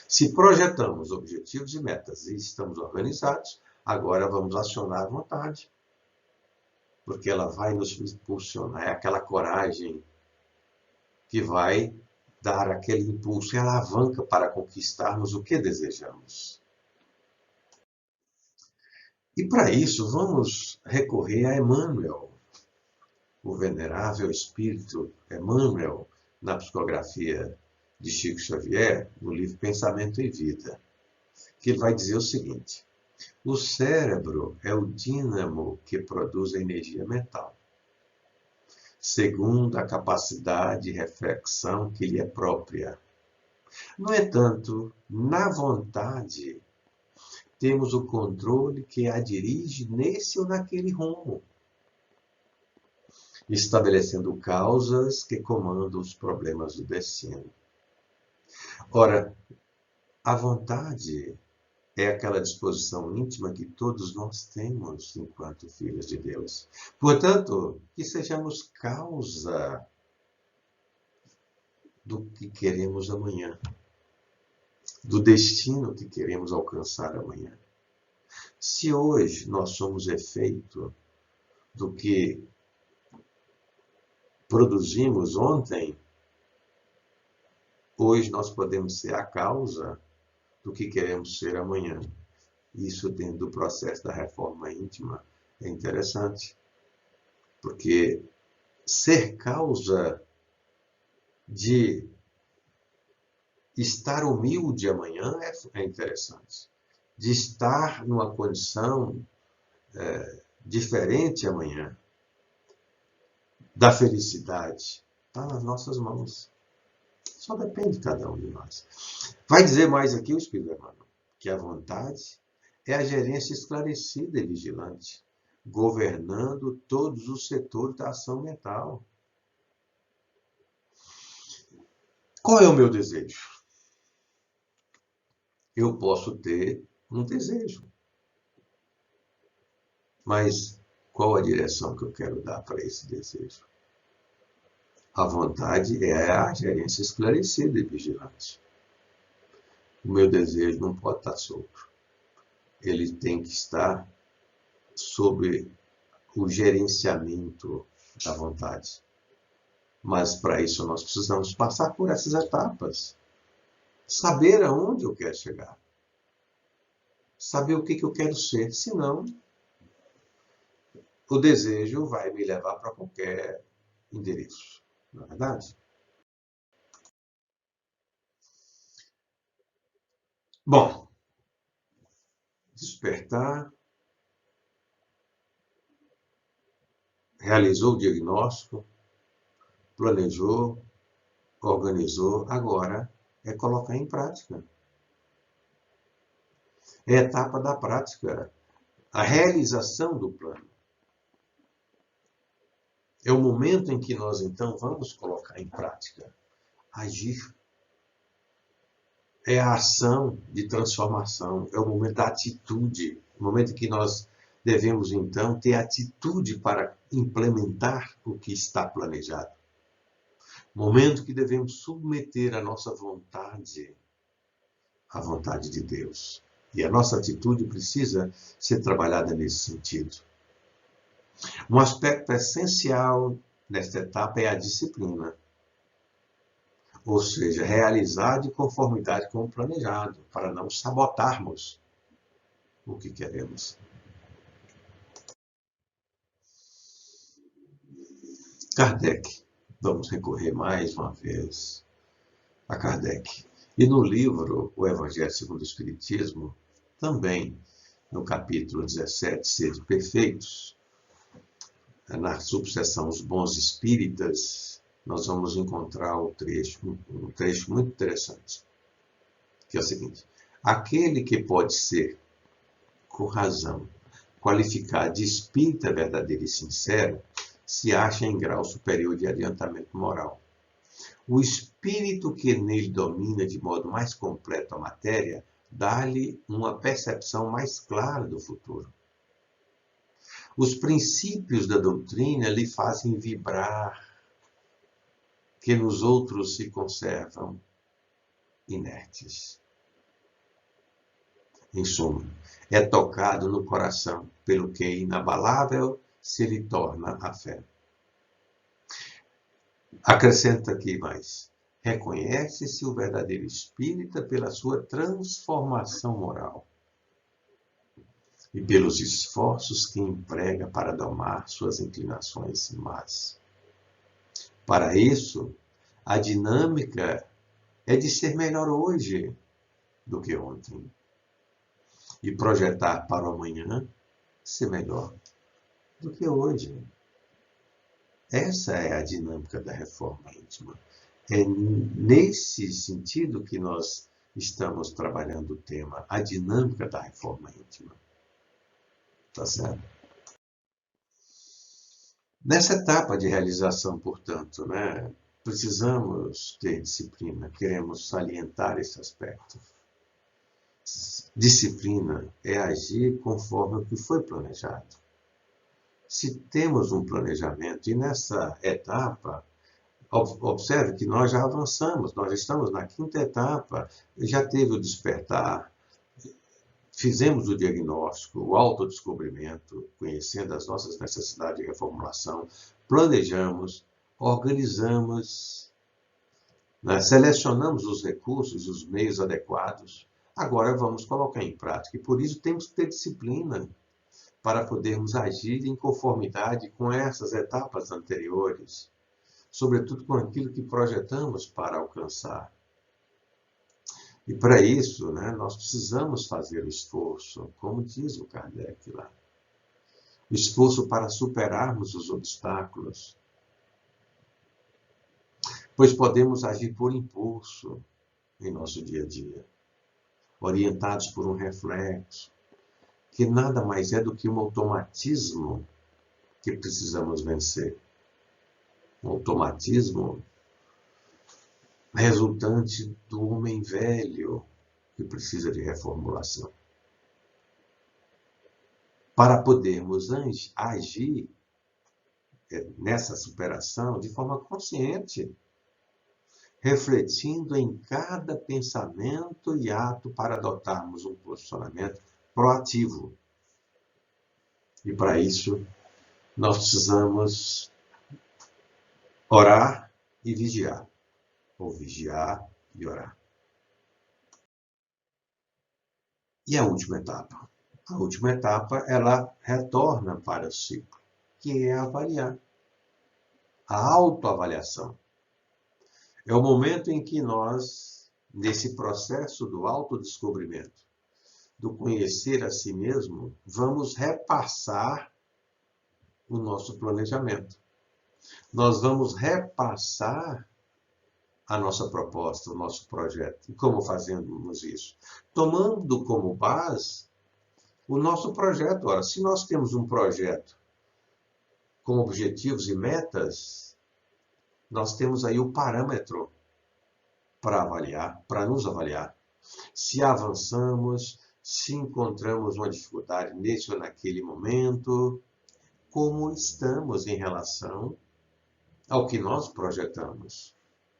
Se projetamos objetivos e metas e estamos organizados, agora vamos acionar a vontade, porque ela vai nos impulsionar, é aquela coragem que vai dar aquele impulso e alavanca para conquistarmos o que desejamos. E para isso vamos recorrer a Emmanuel, o venerável espírito Emmanuel, na psicografia de Chico Xavier, no livro Pensamento e Vida, que ele vai dizer o seguinte: o cérebro é o dínamo que produz a energia mental, segundo a capacidade de reflexão que lhe é própria. No entanto, na vontade, temos o controle que a dirige nesse ou naquele rumo, estabelecendo causas que comandam os problemas do destino. Ora, a vontade é aquela disposição íntima que todos nós temos enquanto filhos de Deus. Portanto, que sejamos causa do que queremos amanhã, do destino que queremos alcançar amanhã. Se hoje nós somos efeito do que produzimos ontem, hoje nós podemos ser a causa do que queremos ser amanhã. Isso dentro do processo da reforma íntima é interessante, porque ser causa de estar humilde amanhã é interessante. De estar numa condição diferente amanhã, da felicidade, está nas nossas mãos. Só depende de cada um de nós. Vai dizer mais aqui o Espírito Emmanuel, que a vontade é a gerência esclarecida e vigilante, governando todos os setores da ação mental. Qual é o meu desejo? Eu posso ter um desejo, mas qual a direção que eu quero dar para esse desejo? A vontade é a gerência esclarecida e vigilante. O meu desejo não pode estar solto. Ele tem que estar sob o gerenciamento da vontade. Mas para isso nós precisamos passar por essas etapas. Saber aonde eu quero chegar. Saber o que eu quero ser. Senão, o desejo vai me levar para qualquer endereço. Não é verdade? Bom, despertar, realizou o diagnóstico, planejou, organizou, agora é colocar em prática. É a etapa da prática, a realização do plano. É o momento em que nós, então, vamos colocar em prática, agir. É a ação de transformação, é o momento da atitude, o momento em que nós devemos, então, ter atitude para implementar o que está planejado. Momento que devemos submeter a nossa vontade à vontade de Deus. E a nossa atitude precisa ser trabalhada nesse sentido. Um aspecto essencial nesta etapa é a disciplina. Ou seja, realizar de conformidade com o planejado, para não sabotarmos o que queremos. Kardec. Vamos recorrer mais uma vez a Kardec. E no livro O Evangelho segundo o Espiritismo, também no capítulo 17, Sede Perfeitos, na subseção Os Bons Espíritas, nós vamos encontrar um trecho muito interessante, que é o seguinte: aquele que pode ser, com razão, qualificado de espírita verdadeiro e sincero, se acha em grau superior de adiantamento moral. O espírito que nele domina de modo mais completo a matéria, dá-lhe uma percepção mais clara do futuro. Os princípios da doutrina lhe fazem vibrar, que nos outros se conservam inertes. Em suma, é tocado no coração, pelo que inabalável se lhe torna a fé. Acrescenta aqui mais: reconhece-se o verdadeiro espírita pela sua transformação moral e pelos esforços que emprega para domar suas inclinações más. Para isso, a dinâmica é de ser melhor hoje do que ontem e projetar para o amanhã ser melhor do que hoje. Essa é a dinâmica da reforma íntima. É nesse sentido que nós estamos trabalhando o tema, a dinâmica da reforma íntima. Tá certo? Nessa etapa de realização, portanto, precisamos ter disciplina, queremos salientar esse aspecto. Disciplina é agir conforme o que foi planejado. Se temos um planejamento, e nessa etapa, observe que nós já avançamos, nós estamos na 5ª etapa, já teve o despertar, fizemos o diagnóstico, o autodescobrimento, conhecendo as nossas necessidades de reformulação, planejamos, organizamos, né, selecionamos os recursos, os meios adequados, agora vamos colocar em prática. E por isso temos que ter disciplina para podermos agir em conformidade com essas etapas anteriores, sobretudo com aquilo que projetamos para alcançar. E para isso, né, nós precisamos fazer o esforço, como diz o Kardec lá. O esforço para superarmos os obstáculos. Pois podemos agir por impulso em nosso dia a dia, orientados por um reflexo, que nada mais é do que um automatismo que precisamos vencer. Um automatismo resultante do homem velho que precisa de reformulação. Para podermos agir nessa superação de forma consciente, refletindo em cada pensamento e ato para adotarmos um posicionamento proativo. E para isso, nós precisamos orar e vigiar, ou vigiar e orar. E a última etapa? A última etapa, ela retorna para o ciclo, que é avaliar. A autoavaliação. É o momento em que nós, nesse processo do autodescobrimento, do conhecer a si mesmo, vamos repassar o nosso planejamento. Nós vamos repassar a nossa proposta, o nosso projeto. E como fazemos isso? Tomando como base o nosso projeto. Ora, se nós temos um projeto com objetivos e metas, nós temos aí o parâmetro para avaliar, para nos avaliar. Se avançamos, se encontramos uma dificuldade nesse ou naquele momento, como estamos em relação ao que nós projetamos,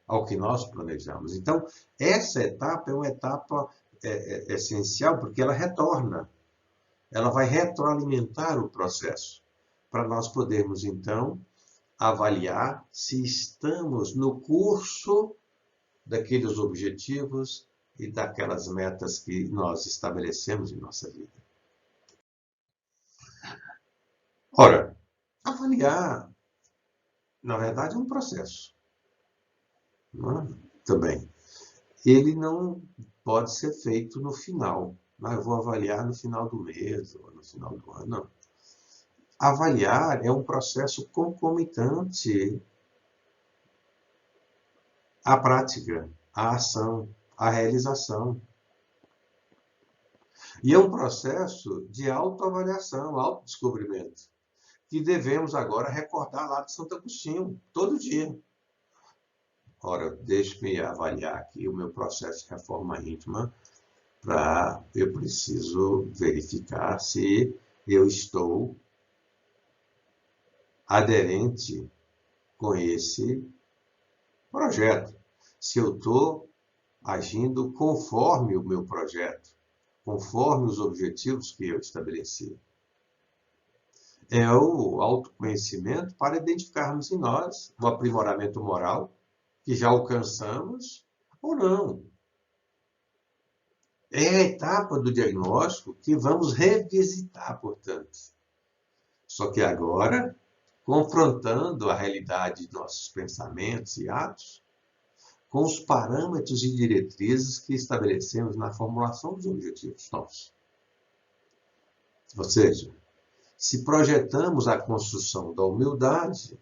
ao que nós planejamos. Então, essa etapa é uma etapa essencial, porque ela retorna, ela vai retroalimentar o processo, para nós podermos, então, avaliar se estamos no curso daqueles objetivos e daquelas metas que nós estabelecemos em nossa vida. Ora, avaliar, na verdade, é um processo. Não é? Também. Ele não pode ser feito no final. Eu vou avaliar no final do mês ou no final do ano. Não. Avaliar é um processo concomitante à prática, à ação, à realização. E é um processo de autoavaliação, autodescobrimento, que devemos agora recordar lá de Santo Agostinho, todo dia. Ora, deixe-me avaliar aqui o meu processo de reforma íntima, eu preciso verificar se eu estou aderente com esse projeto, se eu estou agindo conforme o meu projeto, conforme os objetivos que eu estabeleci. É o autoconhecimento para identificarmos em nós um aprimoramento moral que já alcançamos ou não. É a etapa do diagnóstico que vamos revisitar, portanto. Só que agora, confrontando a realidade de nossos pensamentos e atos com os parâmetros e diretrizes que estabelecemos na formulação dos objetivos nossos. Ou seja, se projetamos a construção da humildade,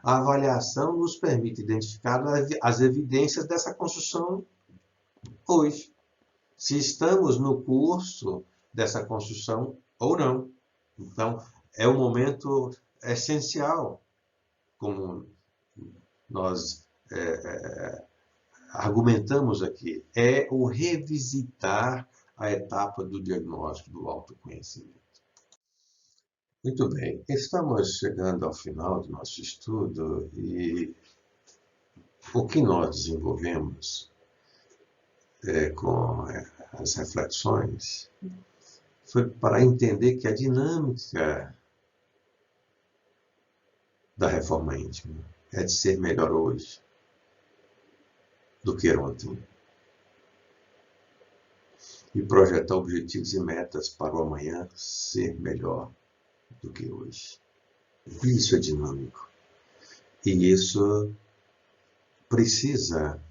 a avaliação nos permite identificar as evidências dessa construção hoje. Se estamos no curso dessa construção ou não. Então, é um momento essencial, como nós argumentamos aqui, é o revisitar a etapa do diagnóstico do autoconhecimento. Muito bem, estamos chegando ao final do nosso estudo e o que nós desenvolvemos com as reflexões foi para entender que a dinâmica da reforma íntima é de ser melhor hoje do que ontem e projetar objetivos e metas para o amanhã ser melhor do que hoje. Isso é dinâmico e isso precisa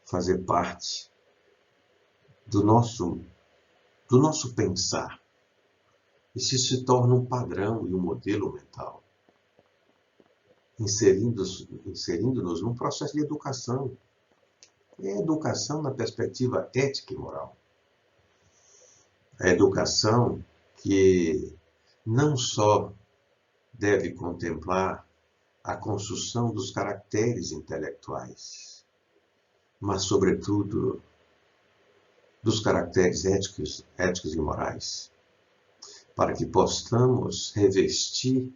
fazer parte do nosso pensar. Isso se torna um padrão e um modelo mental, inserindo-nos num processo de educação. É educação na perspectiva ética e moral. A educação que não só deve contemplar a construção dos caracteres intelectuais, mas, sobretudo, dos caracteres éticos e morais, para que possamos revestir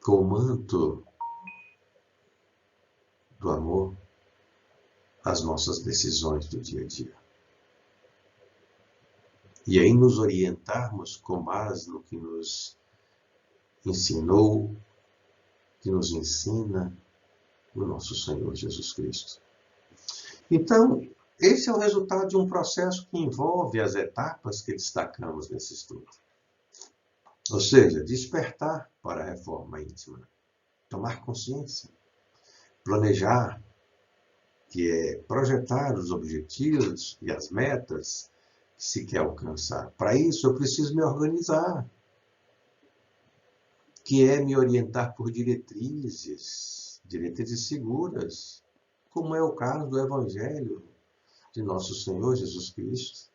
com o manto do amor as nossas decisões do dia a dia. E aí nos orientarmos com base no que nos ensinou, que nos ensina o nosso Senhor Jesus Cristo. Então, esse é o resultado de um processo que envolve as etapas que destacamos nesse estudo. Ou seja, despertar para a reforma íntima, tomar consciência, planejar, que é projetar os objetivos e as metas que se quer alcançar. Para isso, eu preciso me organizar, que é me orientar por diretrizes seguras, como é o caso do Evangelho de nosso Senhor Jesus Cristo,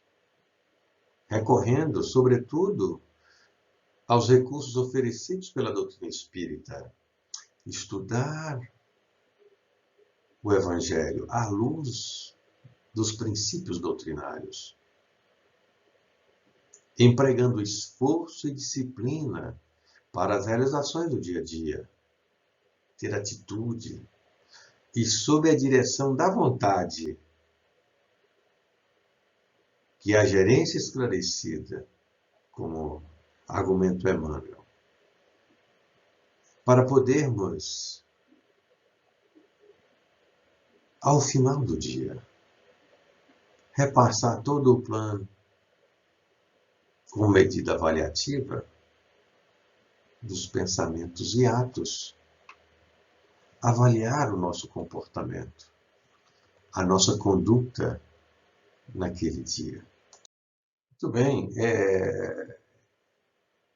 recorrendo, sobretudo, aos recursos oferecidos pela doutrina espírita. Estudar o Evangelho à luz dos princípios doutrinários, empregando esforço e disciplina para as realizações do dia a dia, ter atitude e sob a direção da vontade, que a gerência esclarecida, como argumento Emmanuel, para podermos, ao final do dia, repassar todo o plano com medida avaliativa dos pensamentos e atos, avaliar o nosso comportamento, a nossa conduta naquele dia. Muito bem, é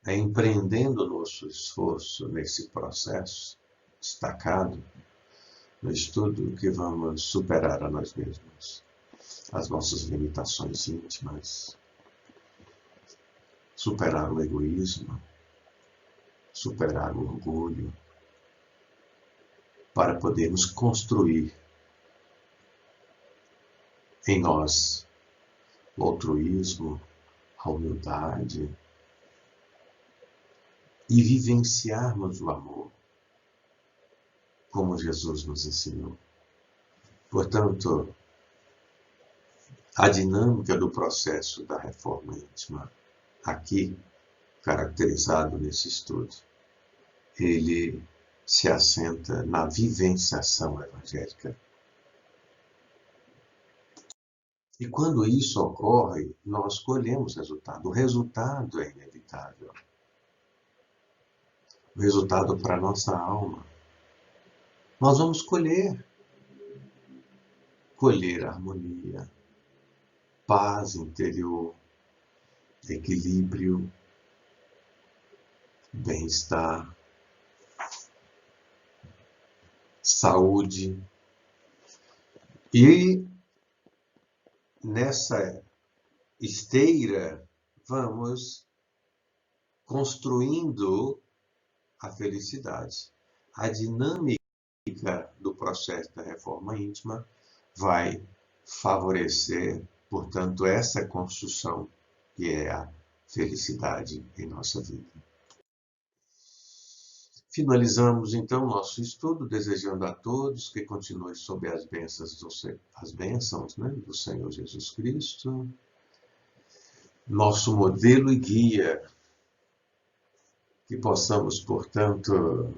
empreendendo o nosso esforço nesse processo destacado no estudo que vamos superar a nós mesmos, as nossas limitações íntimas, superar o egoísmo, superar o orgulho, para podermos construir em nós o altruísmo, a humildade e vivenciarmos o amor, como Jesus nos ensinou. Portanto, a dinâmica do processo da reforma íntima, aqui caracterizado nesse estudo, ele se assenta na vivenciação evangélica. E quando isso ocorre, nós colhemos resultado. O resultado é inevitável. O resultado para a nossa alma. Nós vamos colher harmonia, paz interior, equilíbrio, bem-estar, saúde. E nessa esteira vamos construindo a felicidade. A dinâmica do processo da reforma íntima vai favorecer, portanto, essa construção que é a felicidade em nossa vida. Finalizamos, então, nosso estudo, desejando a todos que continuem sob as bênçãos do Senhor Jesus Cristo, nosso modelo e guia, que possamos, portanto,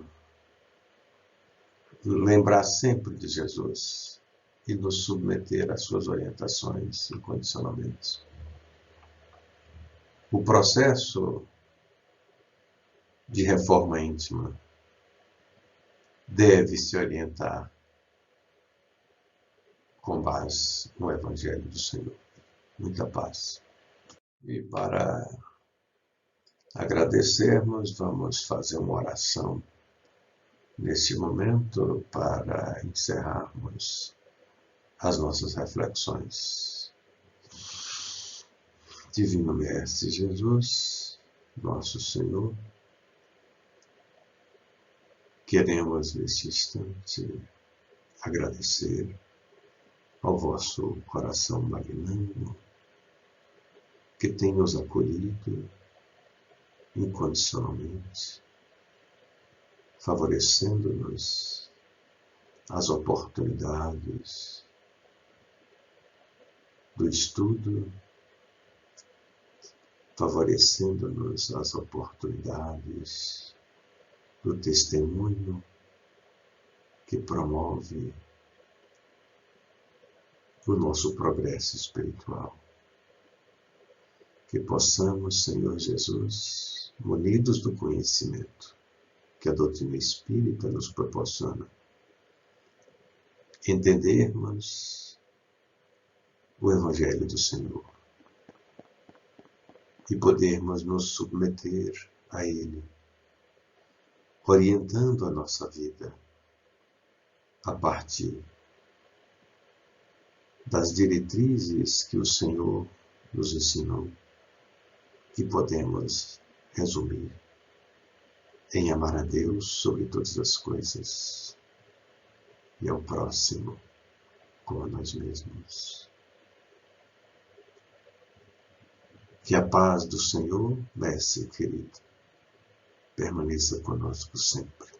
lembrar sempre de Jesus e nos submeter às suas orientações e condicionamentos. O processo de reforma íntima deve se orientar com base no Evangelho do Senhor. Muita paz. E para agradecermos, vamos fazer uma oração neste momento para encerrarmos as nossas reflexões. Divino Mestre Jesus, nosso Senhor, queremos neste instante agradecer ao vosso coração magnânimo que tem nos acolhido incondicionalmente, favorecendo-nos as oportunidades do estudo, favorecendo-nos as oportunidades do testemunho que promove o nosso progresso espiritual. Que possamos, Senhor Jesus, munidos do conhecimento que a doutrina espírita nos proporciona, entendermos o Evangelho do Senhor e podermos nos submeter a Ele, orientando a nossa vida a partir das diretrizes que o Senhor nos ensinou, que podemos resumir em amar a Deus sobre todas as coisas e ao próximo como a nós mesmos. Que a paz do Senhor, Mestre querido, permaneça conosco sempre.